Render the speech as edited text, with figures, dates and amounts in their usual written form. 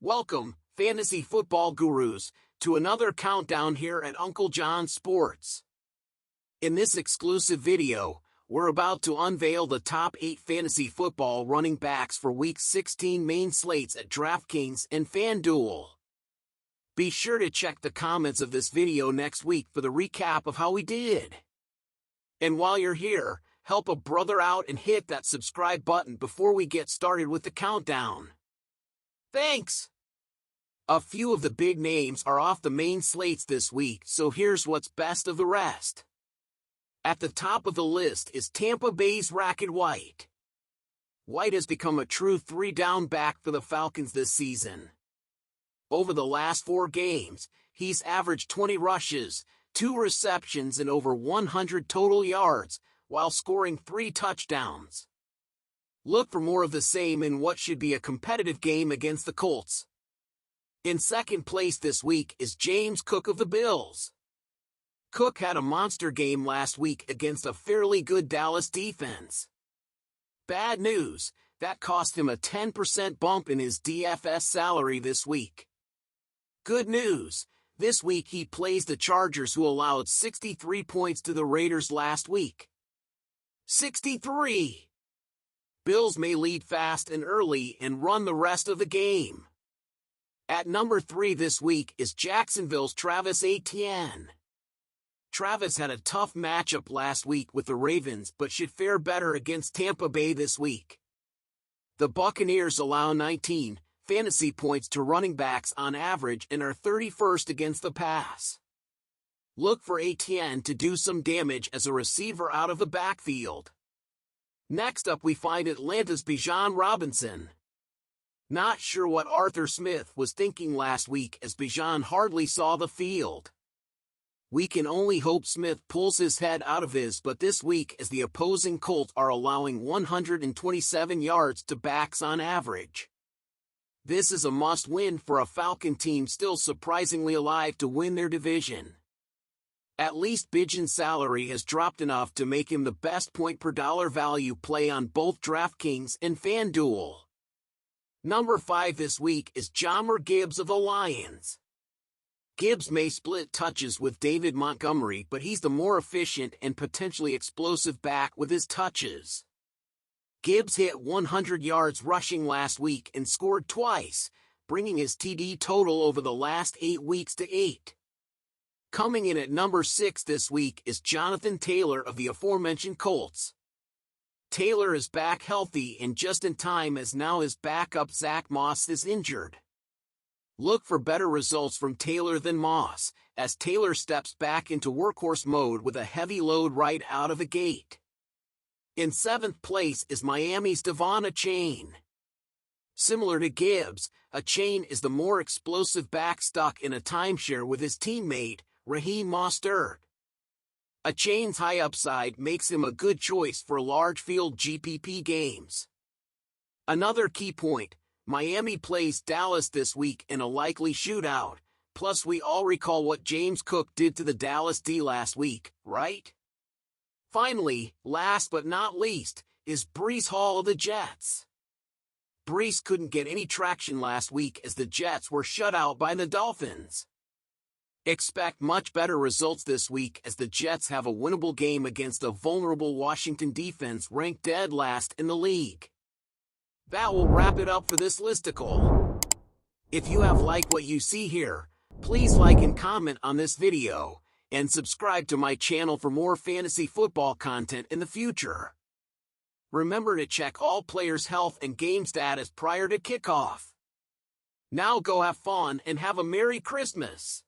Welcome, fantasy football gurus, to another countdown here at Uncle John Sports. In this exclusive video, we're about to unveil the top 8 fantasy football running backs for Week 16 main slates at DraftKings and FanDuel. Be sure to check the comments of this video next week for the recap of how we did. And while you're here, help a brother out and hit that subscribe button before we get started with the countdown. Thanks! A few of the big names are off the main slates this week, so here's what's best of the rest. At the top of the list is Tampa Bay's Rachaad White. White has become a true three-down back for the Falcons this season. Over the last 4 games, he's averaged 20 rushes, 2 receptions and over 100 total yards, while scoring 3 touchdowns. Look for more of the same in what should be a competitive game against the Colts. In second place this week is James Cook of the Bills. Cook had a monster game last week against a fairly good Dallas defense. Bad news, that cost him a 10% bump in his DFS salary this week. Good news, this week he plays the Chargers, who allowed 63 points to the Raiders last week. 63! Bills may lead fast and early and run the rest of the game. At number 3 this week is Jacksonville's Travis Etienne. Travis had a tough matchup last week with the Ravens but should fare better against Tampa Bay this week. The Buccaneers allow 19 fantasy points to running backs on average and are 31st against the pass. Look for Etienne to do some damage as a receiver out of the backfield. Next up we find Atlanta's Bijan Robinson. Not sure what Arthur Smith was thinking last week, as Bijan hardly saw the field. We can only hope Smith pulls his head out of this, but this week, as the opposing Colts are allowing 127 yards to backs on average. This is a must-win for a Falcon team still surprisingly alive to win their division. At least Bijan's salary has dropped enough to make him the best point per dollar value play on both DraftKings and FanDuel. Number 5 this week is Jahmyr Gibbs of the Lions. Gibbs may split touches with David Montgomery, but he's the more efficient and potentially explosive back with his touches. Gibbs hit 100 yards rushing last week and scored twice, bringing his TD total over the last 8 weeks to 8. Coming in at number 6 this week is Jonathan Taylor of the aforementioned Colts. Taylor is back healthy and just in time, as now his backup Zach Moss is injured. Look for better results from Taylor than Moss, as Taylor steps back into workhorse mode with a heavy load right out of the gate. In 7th place is Miami's Devon Achane. Similar to Gibbs, Achane is the more explosive back stuck in a timeshare with his teammate, Raheem Mostert. Achane's high upside makes him a good choice for large field GPP games. Another key point, Miami plays Dallas this week in a likely shootout, plus we all recall what James Cook did to the Dallas D last week, right? Finally, last but not least, is Breece Hall of the Jets. Breece couldn't get any traction last week as the Jets were shut out by the Dolphins. Expect much better results this week, as the Jets have a winnable game against a vulnerable Washington defense ranked dead last in the league. That will wrap it up for this listicle. If you have liked what you see here, please like and comment on this video, and subscribe to my channel for more fantasy football content in the future. Remember to check all players' health and game status prior to kickoff. Now go have fun and have a Merry Christmas.